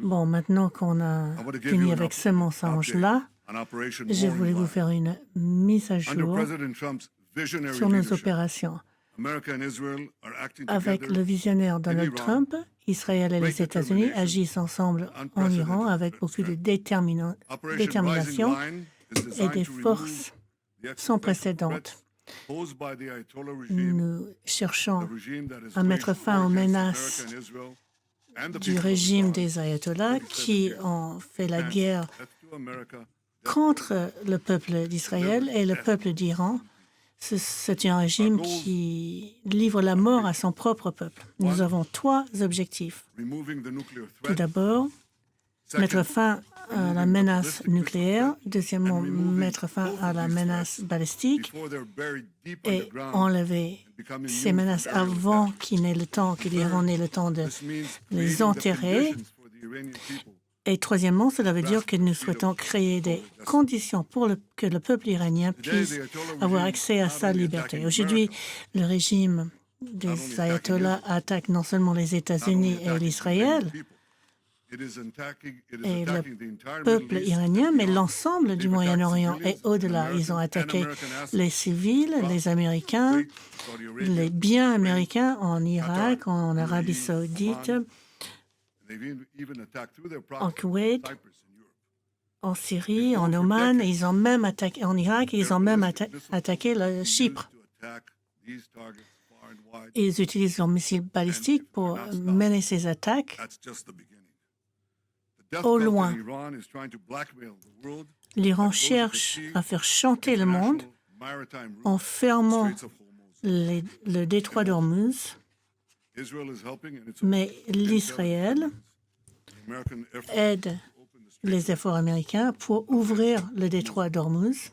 Bon, maintenant qu'on a fini avec ce mensonge-là, je voulais vous faire une mise à jour sur nos opérations. Avec le visionnaire Donald Trump, Israël et les États-Unis agissent ensemble en Iran avec beaucoup de détermination et des forces sans précédent. Nous cherchons à mettre fin aux menaces du régime des ayatollahs qui ont fait la guerre contre le peuple d'Israël et le peuple d'Iran. C'est un régime qui livre la mort à son propre peuple. Nous avons 3 objectifs. Tout d'abord, mettre fin à la menace nucléaire. Deuxièmement, mettre fin à la menace balistique et enlever ces menaces avant qu'il n'ait le temps, que l'Iran ait le temps de les enterrer. Et troisièmement, cela veut dire que nous souhaitons créer des conditions pour que le peuple iranien puisse avoir accès à sa liberté. Aujourd'hui, le régime des ayatollahs attaque non seulement les États-Unis et l'Israël et le peuple iranien, mais l'ensemble du Moyen-Orient et au-delà. Ils ont attaqué les civils, les Américains, les biens américains en Irak, en Arabie saoudite, en Koweït, en Syrie, en Oman, et ils ont même attaqué en Irak, et ils ont même attaqué le Chypre. Ils utilisent leurs missiles balistiques pour mener ces attaques au loin. L'Iran cherche à faire chanter le monde en fermant le détroit d'Ormuz, mais l'Israël aide les efforts américains pour ouvrir le détroit d'Ormuz.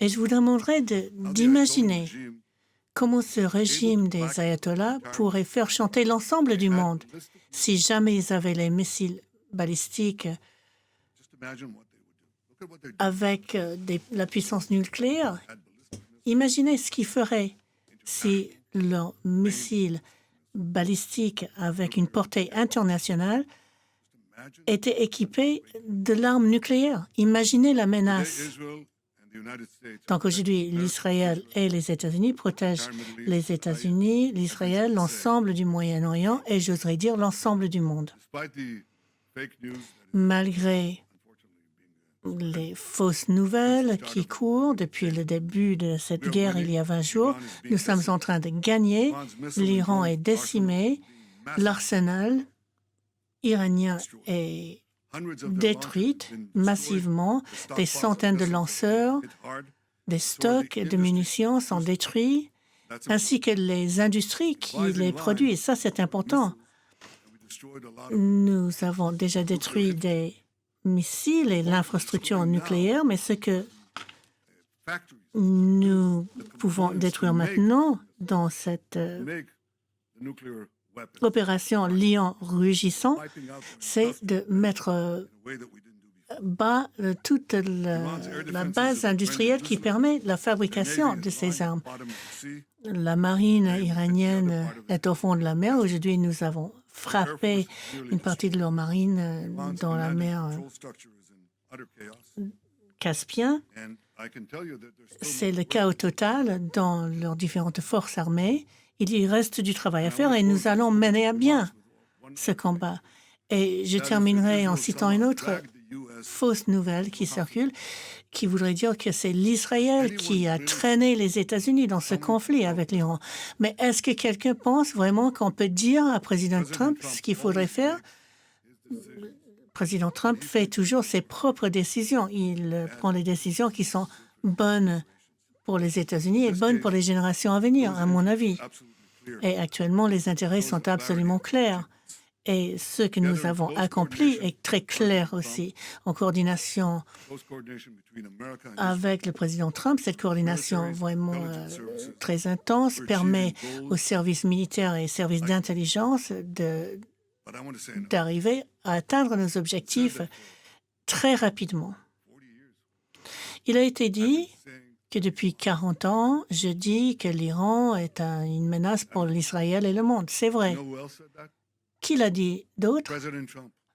Et je vous demanderais d'imaginer comment ce régime des ayatollahs pourrait faire chanter l'ensemble du monde si jamais ils avaient les missiles balistiques avec la puissance nucléaire. Imaginez ce qu'ils feraient si leurs missiles balistiques avec une portée internationale étaient équipés de l'arme nucléaire. Imaginez la menace. Tant qu'aujourd'hui, l'Israël et les États-Unis protègent les États-Unis, l'Israël, l'ensemble du Moyen-Orient et, j'oserais dire, l'ensemble du monde. Malgré les fausses nouvelles qui courent depuis le début de cette guerre il y a 20 jours, nous sommes en train de gagner. L'Iran est décimé. L'arsenal iranien est détruit massivement. Des centaines de lanceurs, des stocks de munitions sont détruits, ainsi que les industries qui les produisent. Ça, c'est important. Nous avons déjà détruit des missiles et l'infrastructure nucléaire, mais ce que nous pouvons détruire maintenant dans cette opération Lion rugissant, c'est de mettre bas toute la base industrielle qui permet la fabrication de ces armes. La marine iranienne est au fond de la mer. Aujourd'hui, nous avons frappé une partie de leur marine dans la mer Caspien. C'est le chaos total dans leurs différentes forces armées. Il y reste du travail à faire et nous allons mener à bien ce combat. Et je terminerai en citant une autre fausse nouvelle qui circule, qui voudrait dire que c'est l'Israël qui a traîné les États-Unis dans ce conflit avec l'Iran. Mais est-ce que quelqu'un pense vraiment qu'on peut dire à président Trump ce qu'il faudrait faire? Le président Trump fait toujours ses propres décisions. Il prend des décisions qui sont bonnes pour les États-Unis et bonnes pour les générations à venir, à mon avis. Et actuellement, les intérêts sont absolument clairs. Et ce que nous avons accompli est très clair aussi, en coordination avec le président Trump. Cette coordination vraiment très intense permet aux services militaires et services d'intelligence d'arriver à atteindre nos objectifs très rapidement. Il a été dit que depuis 40 ans, je dis que l'Iran est une menace pour l'Israël et le monde. C'est vrai. Qui l'a dit d'autre?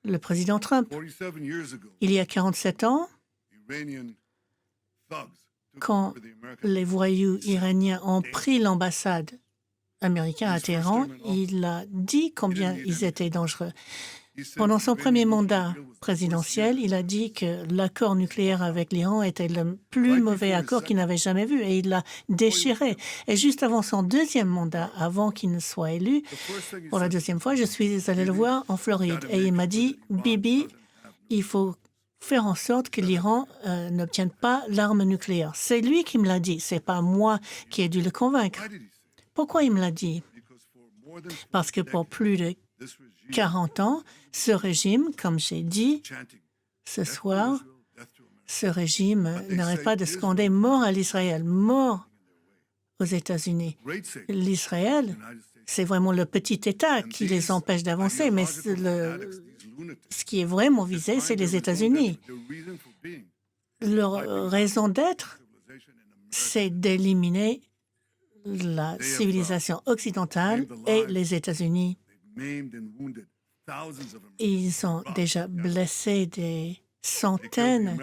Le président Trump. Il y a 47 ans, quand les voyous iraniens ont pris l'ambassade américaine à Téhéran, il a dit combien ils étaient dangereux. Pendant son premier mandat présidentiel, il a dit que l'accord nucléaire avec l'Iran était le plus mauvais accord qu'il n'avait jamais vu et il l'a déchiré. Et juste avant son deuxième mandat, avant qu'il ne soit élu, pour la deuxième fois, je suis allé le voir en Floride et il m'a dit « Bibi, il faut faire en sorte que l'Iran n'obtienne pas l'arme nucléaire ». C'est lui qui me l'a dit, c'est pas moi qui ai dû le convaincre. Pourquoi il me l'a dit? Parce que pour plus de 40 ans, ce régime, comme j'ai dit ce soir, ce régime n'arrête pas de scander « mort à l'Israël »,« mort aux États-Unis ». L'Israël, c'est vraiment le petit État qui les empêche d'avancer, mais ce qui est vraiment visé, c'est les États-Unis. Leur raison d'être, c'est d'éliminer la civilisation occidentale et les États-Unis. Ils ont déjà blessé des centaines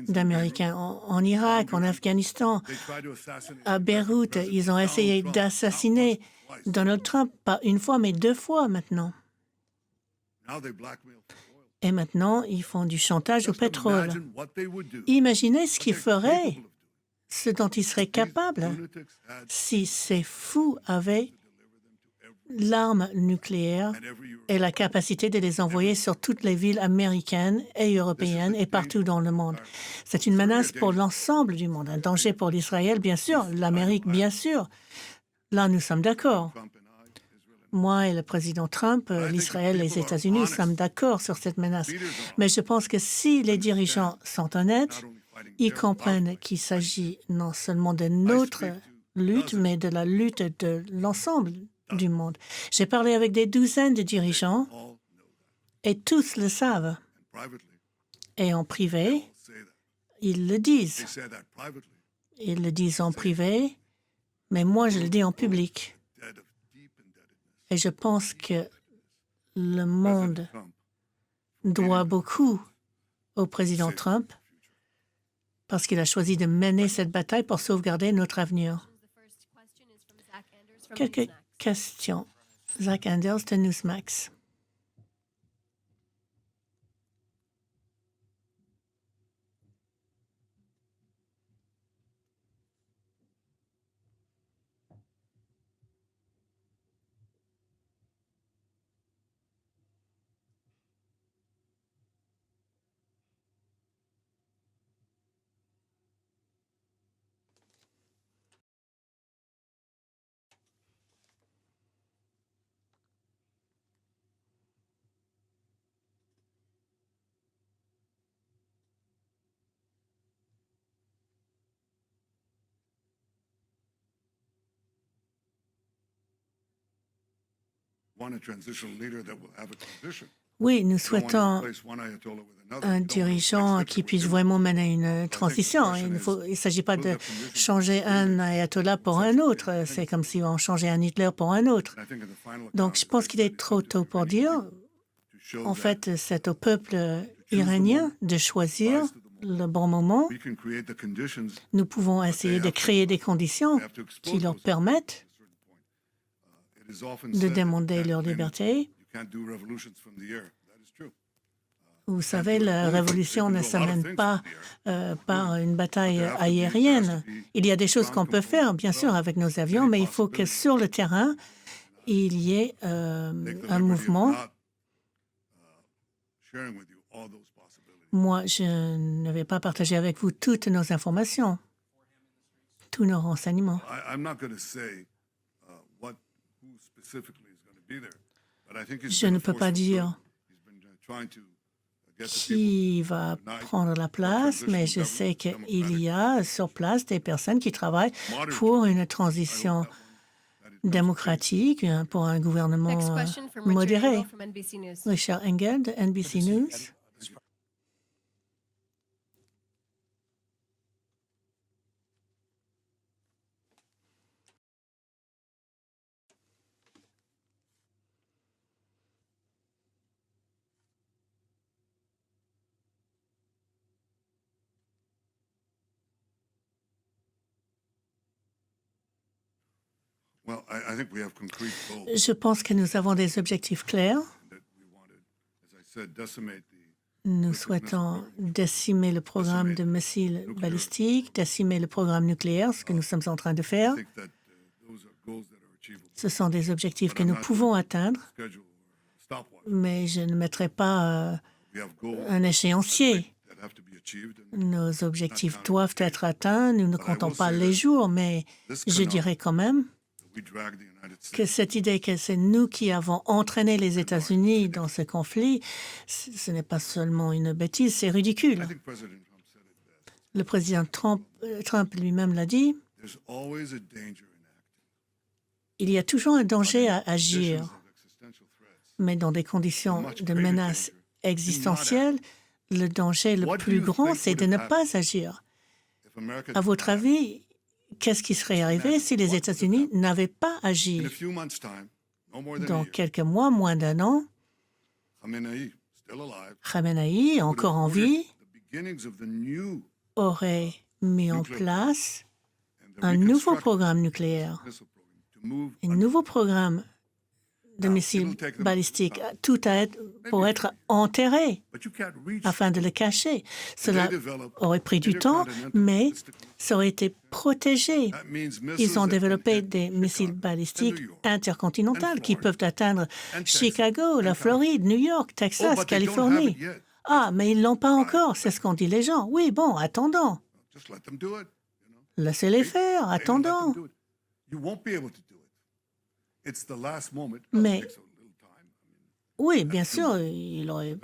d'Américains en Irak, en Afghanistan, à Beyrouth. Ils ont essayé d'assassiner Donald Trump, pas une fois, mais 2 fois maintenant. Et maintenant, ils font du chantage au pétrole. Imaginez ce qu'ils feraient, ce dont ils seraient capables si ces fous avaient l'arme nucléaire et la capacité de les envoyer sur toutes les villes américaines et européennes et partout dans le monde. C'est une menace pour l'ensemble du monde, un danger pour l'Israël, bien sûr, l'Amérique, bien sûr. Là, nous sommes d'accord. Moi et le président Trump, l'Israël et les États-Unis, nous sommes d'accord sur cette menace. Mais je pense que si les dirigeants sont honnêtes, ils comprennent qu'il s'agit non seulement de notre lutte, mais de la lutte de l'ensemble du monde. J'ai parlé avec des douzaines de dirigeants et tous le savent. Et en privé, ils le disent. Ils le disent en privé, mais moi, je le dis en public. Et je pense que le monde doit beaucoup au président Trump parce qu'il a choisi de mener cette bataille pour sauvegarder notre avenir. Quelques questions. Zach Anders de Newsmax. Oui, nous souhaitons un dirigeant qui puisse vraiment mener une transition. Il ne s'agit pas de changer un ayatollah pour un autre. C'est comme si on changeait un Hitler pour un autre. Donc, je pense qu'il est trop tôt pour dire. En fait, c'est au peuple iranien de choisir le bon moment. Nous pouvons essayer de créer des conditions qui leur permettent de demander leur liberté. Vous savez, la révolution ne s'amène pas par une bataille aérienne. Il y a des choses qu'on peut faire, bien sûr, avec nos avions, mais il faut que sur le terrain, il y ait un mouvement. Moi, je ne vais pas partager avec vous toutes nos informations, tous nos renseignements. Je ne peux pas dire qui va prendre la place, mais je sais qu'il y a sur place des personnes qui travaillent pour une transition démocratique, pour un gouvernement modéré. Richard Engel de NBC News. Je pense que nous avons des objectifs clairs. Nous souhaitons décimer le programme de missiles balistiques, décimer le programme nucléaire, ce que nous sommes en train de faire. Ce sont des objectifs que nous pouvons atteindre, mais je ne mettrai pas un échéancier. Nos objectifs doivent être atteints. Nous ne comptons pas les jours, mais je dirais quand même que cette idée que c'est nous qui avons entraîné les États-Unis dans ce conflit, ce n'est pas seulement une bêtise, c'est ridicule. Le président Trump lui-même l'a dit. Il y a toujours un danger à agir, mais dans des conditions de menace existentielle, le danger le plus grand, c'est de ne pas agir. À votre avis, qu'est-ce qui serait arrivé si les États-Unis n'avaient pas agi? Dans quelques mois, moins d'un an, Khamenei, encore en vie, aurait mis en place un nouveau programme nucléaire, un nouveau programme de missiles balistiques, tout pour être enterré afin de le cacher. Cela aurait pris du temps, mais ça aurait été protégé. Ils ont développé des missiles balistiques intercontinentaux qui peuvent atteindre Chicago, la Floride, New York, Texas, Californie. Ah, mais ils ne l'ont pas encore, c'est ce qu'ont dit les gens. Oui, bon, attendons. Laissez-les faire, attendons. Mais oui, bien sûr, il aurait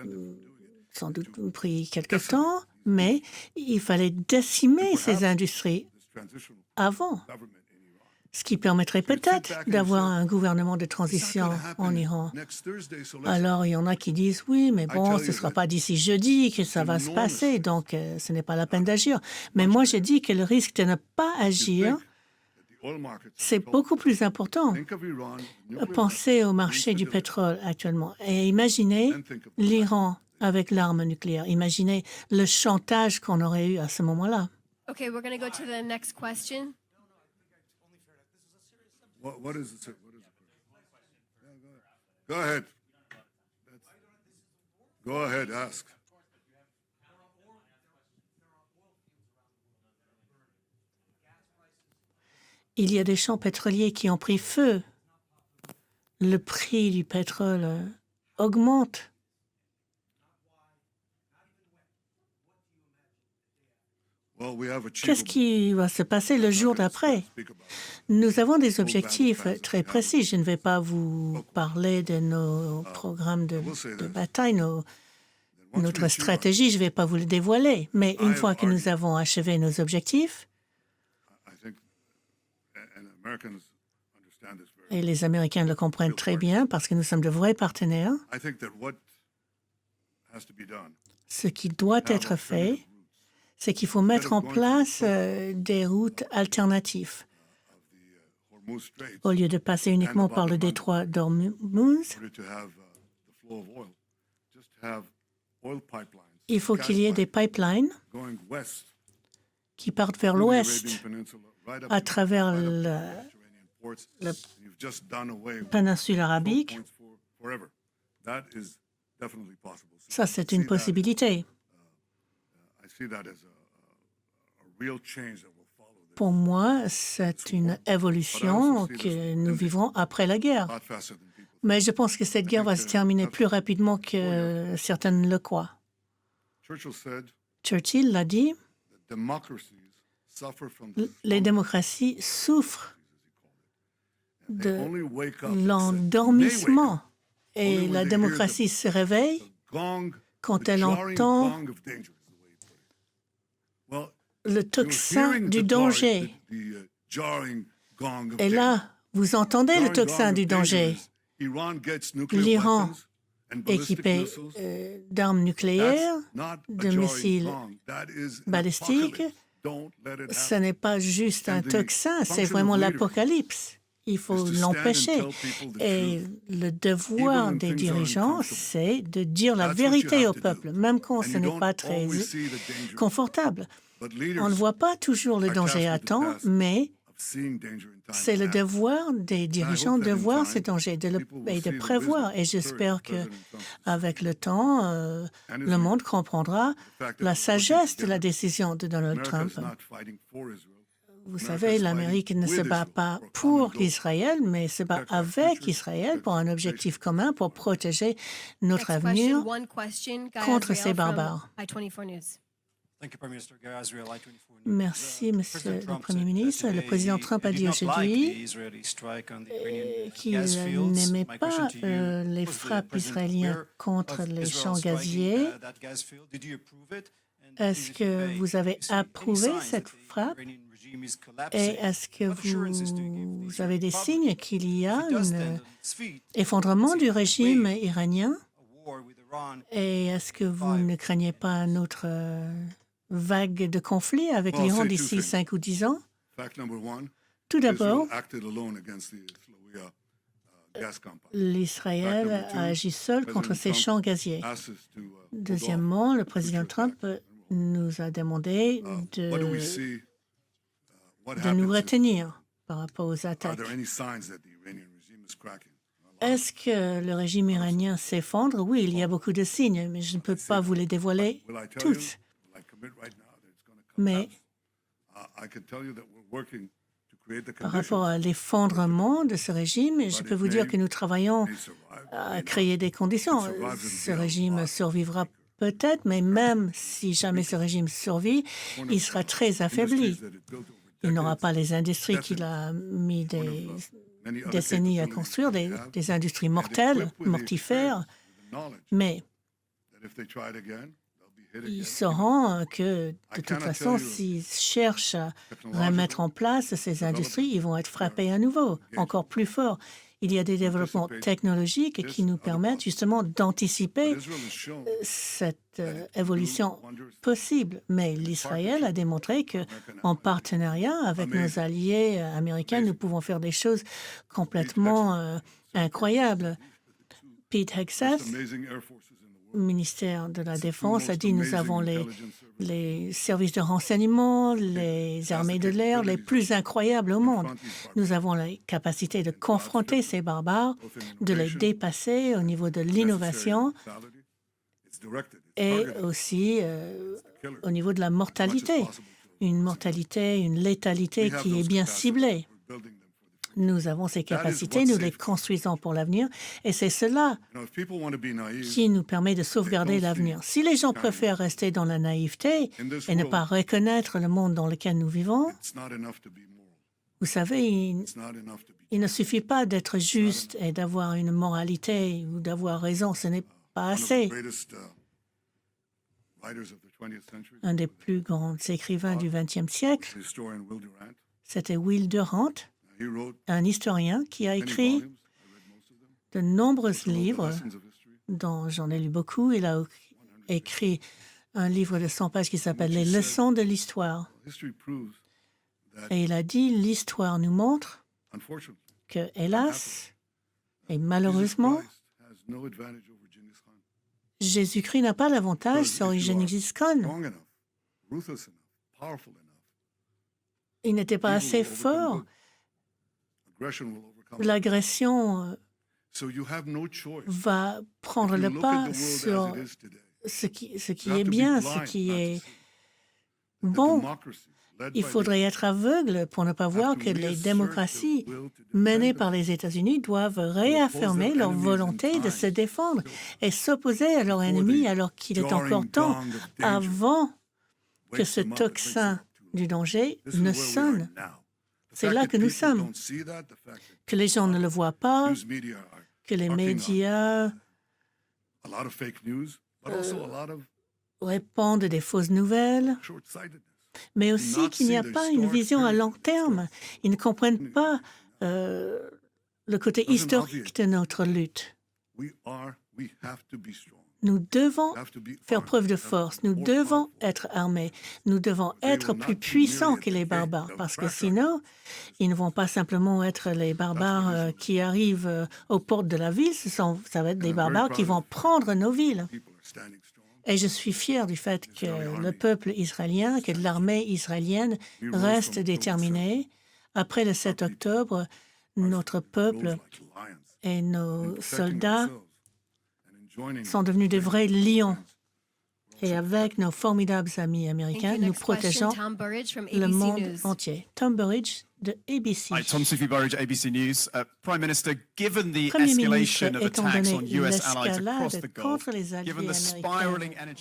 sans doute pris quelque temps, mais il fallait décimer ces industries avant, ce qui permettrait peut-être d'avoir un gouvernement de transition en Iran. Alors, il y en a qui disent, oui, mais bon, ce ne sera pas d'ici jeudi que ça va se passer, donc ce n'est pas la peine d'agir. Mais moi, je dis que le risque de ne pas agir, c'est beaucoup plus important. Pensez au marché du pétrole actuellement et imaginez l'Iran avec l'arme nucléaire. Imaginez le chantage qu'on aurait eu à ce moment-là. Okay, we're going to go to the next question. What is it? Go ahead. Go ahead, ask. Il y a des champs pétroliers qui ont pris feu. Le prix du pétrole augmente. Qu'est-ce qui va se passer le jour d'après? Nous avons des objectifs très précis. Je ne vais pas vous parler de nos programmes de bataille, notre stratégie, je ne vais pas vous le dévoiler. Mais une fois que nous avons achevé nos objectifs, et les Américains le comprennent très bien parce que nous sommes de vrais partenaires, ce qui doit être fait, c'est qu'il faut mettre en place des routes alternatives. Au lieu de passer uniquement par le détroit d'Ormuz, il faut qu'il y ait des pipelines qui partent vers l'ouest à travers la péninsule arabique. Ça, c'est une possibilité. Pour moi, c'est une évolution que nous vivrons après la guerre. Mais je pense que cette guerre va se terminer plus rapidement que certains le croient. Churchill l'a dit, les démocraties souffrent de l'endormissement et la démocratie se réveille quand elle entend le tocsin du danger. Et là, vous entendez le tocsin du danger. L'Iran, équipé d'armes nucléaires, de missiles balistiques, ce n'est pas juste un tocsin, c'est vraiment l'apocalypse. Il faut l'empêcher. Et le devoir des dirigeants, c'est de dire la vérité au peuple, même quand ce n'est pas très confortable. On ne voit pas toujours le danger à temps, mais C'est le devoir des dirigeants de voir ces dangers et de prévoir. Et j'espère qu'avec le temps, le monde comprendra la sagesse de la décision de Donald Trump. Vous savez, l'Amérique ne se bat pas pour Israël, mais se bat avec Israël pour un objectif commun, pour protéger notre Next avenir question, one question. Guy contre Azriel ces from barbares. I-24 News. Thank you, Prime Minister. Guy Azriel, I-24 News. Merci, Monsieur President le Trump Premier said ministre. Le today président Trump a he dit did not like aujourd'hui the Israeli strike on the Iranian qu'il gas fields. n'aimait My pas question to you, les was the frappes President israéliennes aware contre of les Israel champs striking, gaziers. that gas field? Did you approve it? And Est-ce if que you vous avez you see any approuvé signs cette that the frappe? Iranian regime is Et collapsing? est-ce que What assurances do you give the vous Israeli avez des public signes qu'il y a if it does un stand on its feet, effondrement du it's a régime way iranien? a war with Iran? Et est-ce que vous ne craignez pas une autre vague de conflit avec Well, l'Iran say two d'ici things. 5 ou 10 ans? Fact number one, Tout d'abord, Israel acted alone against the Slawiya gas compound. l'Israël Fact number two, a agi seul contre President ces Trump champs gaziers. asked us to hold off Deuxièmement, le on président future Trump attacks. nous a demandé What do we see? What de nous happens if- retenir par rapport aux Are attaques. there any signs that the Iranian regime is cracking? Est-ce que le régime iranien s'effondre? Oui, il y a beaucoup de signes, mais je ne peux pas vous les dévoiler Will I tell you? tous. Will I commit right now that it's going to Mais collapse? I can tell you that we're working to create the par rapport conditions à l'effondrement de ce régime, je peux vous dire que nous travaillons to survive. à créer des conditions. Ce régime survivra peut-être, mais même si jamais ce régime survit, il sera très affaibli. Il n'aura pas les industries qu'il a mis des décennies à construire, des industries mortelles, mortifères, mais ils sauront que, de toute façon, s'ils cherchent à remettre en place ces industries, ils vont être frappés à nouveau, encore plus fort. Il y a des développements technologiques qui nous permettent justement d'anticiper cette évolution possible. Mais l'Israël a démontré qu'en partenariat avec nos alliés américains, nous pouvons faire des choses complètement incroyables. Pete Hegseth, ministère de la Défense, a dit nous avons les services de renseignement, les armées de l'air les plus incroyables au monde. Nous avons la capacité de confronter ces barbares, de les dépasser au niveau de l'innovation et aussi au niveau de la mortalité. Une létalité qui est bien ciblée. Nous avons ces capacités, nous les construisons pour l'avenir et c'est cela qui nous permet de sauvegarder l'avenir. Si les gens préfèrent rester dans la naïveté et ne pas reconnaître le monde dans lequel nous vivons, vous savez, il ne suffit pas d'être juste et d'avoir une moralité ou d'avoir raison, ce n'est pas assez. Un des plus grands écrivains du XXe siècle, c'était Will Durant, un historien qui a écrit de nombreux livres, dont j'en ai lu beaucoup. Il a écrit un livre de 100 pages qui s'appelle « Les leçons de l'histoire ». Et il a dit « L'histoire nous montre que, hélas, et malheureusement, Jésus-Christ n'a pas l'avantage sur Gengis Khan. Il n'était pas assez fort. L'agression va prendre le pas sur ce qui est bien, ce qui est bon. Il faudrait être aveugle pour ne pas voir que les démocraties menées par les États-Unis doivent réaffirmer leur volonté de se défendre et s'opposer à leurs ennemis alors qu'il est encore temps avant que ce tocsin du danger ne sonne. C'est là que nous sommes. Que les gens ne le voient pas, que les médias répandent des fausses nouvelles, mais aussi qu'il n'y a pas une vision à long terme. Ils ne comprennent pas le côté historique de notre lutte. Nous devons faire preuve de force, nous devons être armés, nous devons être plus puissants que les barbares, parce que sinon, ils ne vont pas simplement être les barbares qui arrivent aux portes de la ville, ça va être des barbares qui vont prendre nos villes. Et je suis fier du fait que le peuple israélien, que l'armée israélienne reste déterminée Après le 7 octobre, notre peuple et nos soldats sont devenus de vrais lions. Et avec nos formidables amis Thank américains, you. nous Next question, protégeons Tom Burridge from le ABC monde News. entier. Tom Burridge de ABC. Hi, Tom Sufi Burridge, ABC News. Prime Minister, given the Premier ministre, escalation of étant attacks donné on US allies across the l'escalade Gulf, contre les alliés given the américains spiraling energy